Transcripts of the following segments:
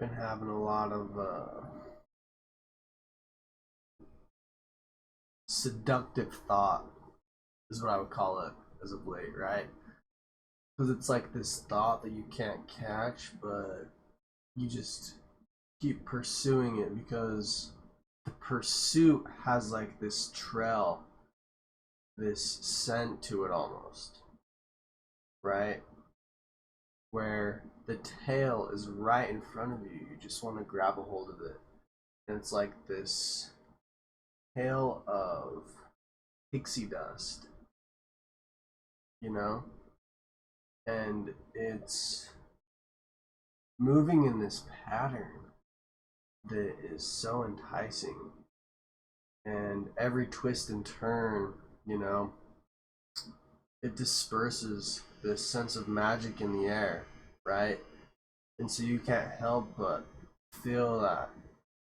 Been having a lot of seductive thought, is what I would call it as of late, right? Because it's like this thought that you can't catch, but you just keep pursuing it because the pursuit has like this trail, this scent to it almost, right? Where the tail is right in front of you. You just want to grab a hold of it. And it's like this hail of pixie dust, you know? And it's moving in this pattern that is so enticing. And every twist and turn, you know, it disperses this sense of magic in the air, right? And so you can't help but feel that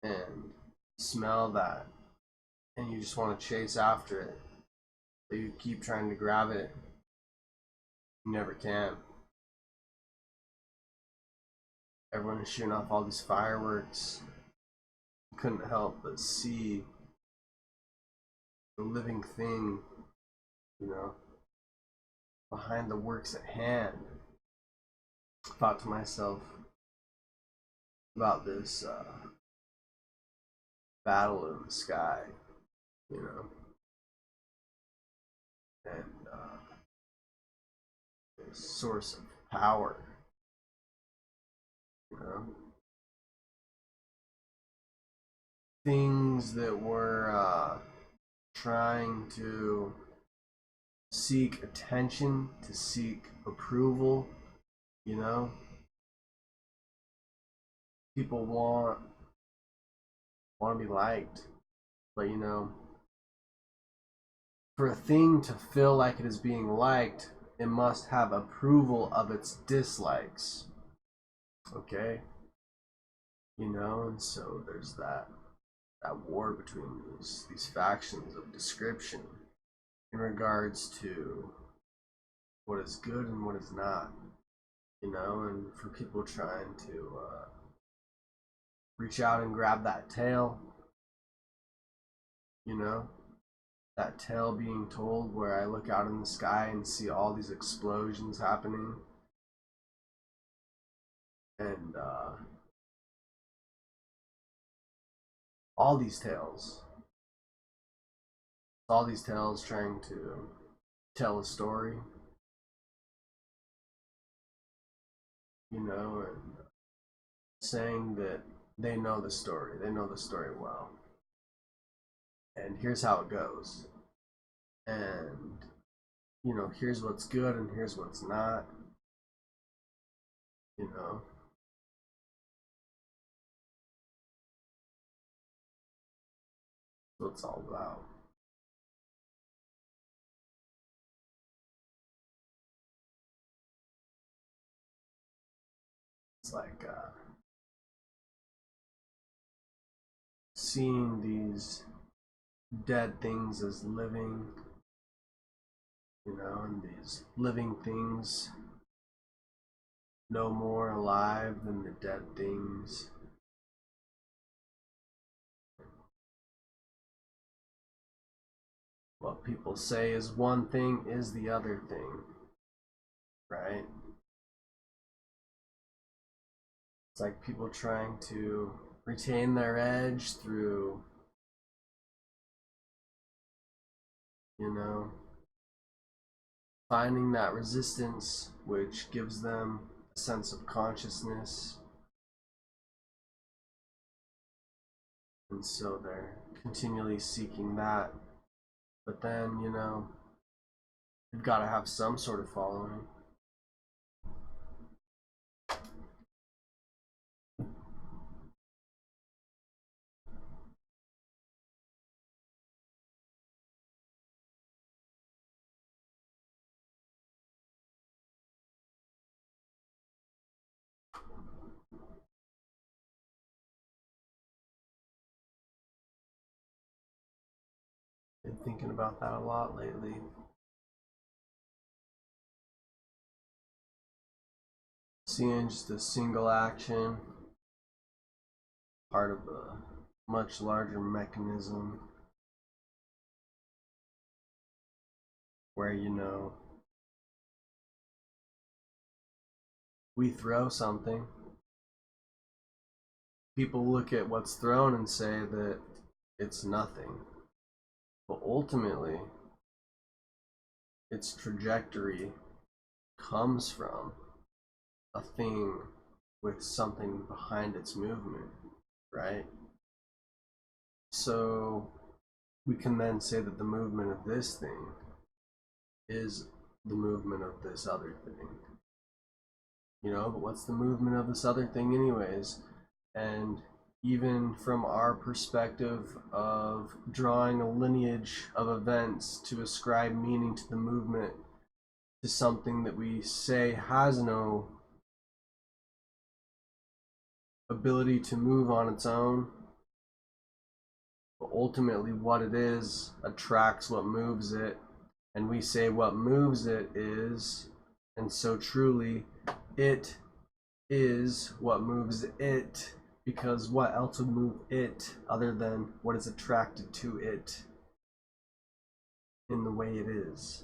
and smell that, and you just want to chase after it. But you keep trying to grab it, you never can. Everyone is shooting off all these fireworks. You couldn't help but see the living thing, you know, behind the works at hand. I thought to myself about this battle in the sky, you know, and this source of power, you know, things that were trying to seek attention, to seek approval, you know. People want to be liked, but you know, for a thing to feel like it is being liked, it must have approval of its dislikes. Okay? You know, and so there's that war between these factions of description in regards to what is good and what is not, you know, and for people trying to reach out and grab that tail, you know, that tale being told where I look out in the sky and see all these explosions happening, and all these tales, all these tales trying to tell a story, you know, and saying that they know the story well, and here's how it goes, and you know, here's what's good and here's what's not, you know. What it's all about. It's like seeing these dead things as living, you know, and these living things no more alive than the dead things. What people say is one thing is the other thing, right? It's like people trying to retain their edge through, you know, finding that resistance which gives them a sense of consciousness. And so they're continually seeking that. But then, you know, you've got to have some sort of following. Been thinking about that a lot lately. Seeing just a single action part of a much larger mechanism where, you know, we throw something, people look at what's thrown and say that it's nothing, but ultimately its trajectory comes from a thing with something behind its movement, right? So we can then say that the movement of this thing is the movement of this other thing. You know, but what's the movement of this other thing anyways? And even from our perspective of drawing a lineage of events to ascribe meaning to the movement, to something that we say has no ability to move on its own, but ultimately what it is attracts what moves it, and we say what moves it is, and so truly it is what moves it, because what else would move it other than what is attracted to it in the way it is?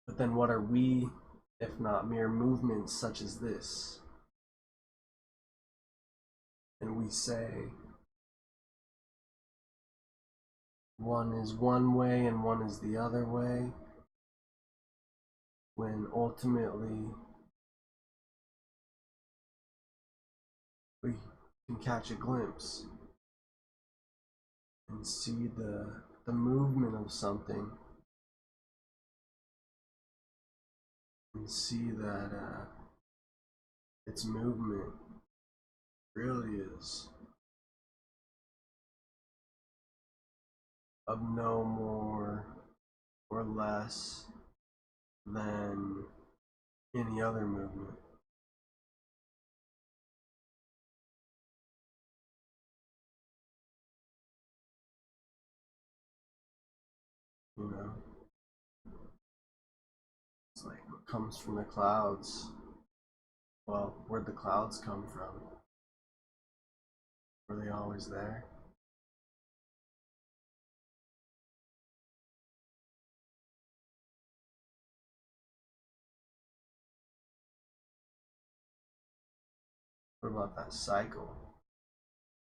But then what are we if not mere movements such as this? And we say one is one way and one is the other way, when ultimately we can catch a glimpse and see the movement of something, and see that its movement really is of no more or less than any other movement. You know, it's like what comes from the clouds. Well, where'd the clouds come from? Were they always there? What about that cycle,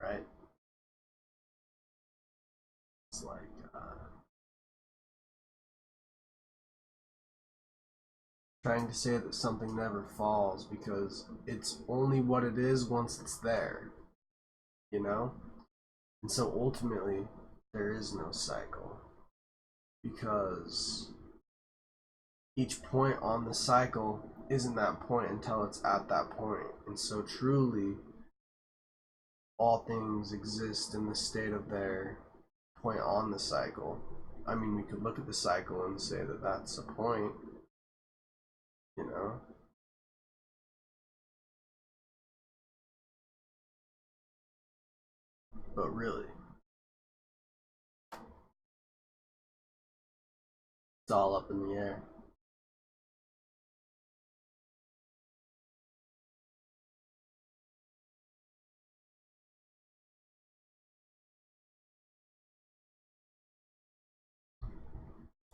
right? It's like trying to say that something never falls because it's only what it is once it's there, you know? And so ultimately, there is no cycle because each point on the cycle isn't that point until it's at that point. And so truly, all things exist in the state of their point on the cycle. I mean, we could look at the cycle and say that that's a point, you know? But really, it's all up in the air.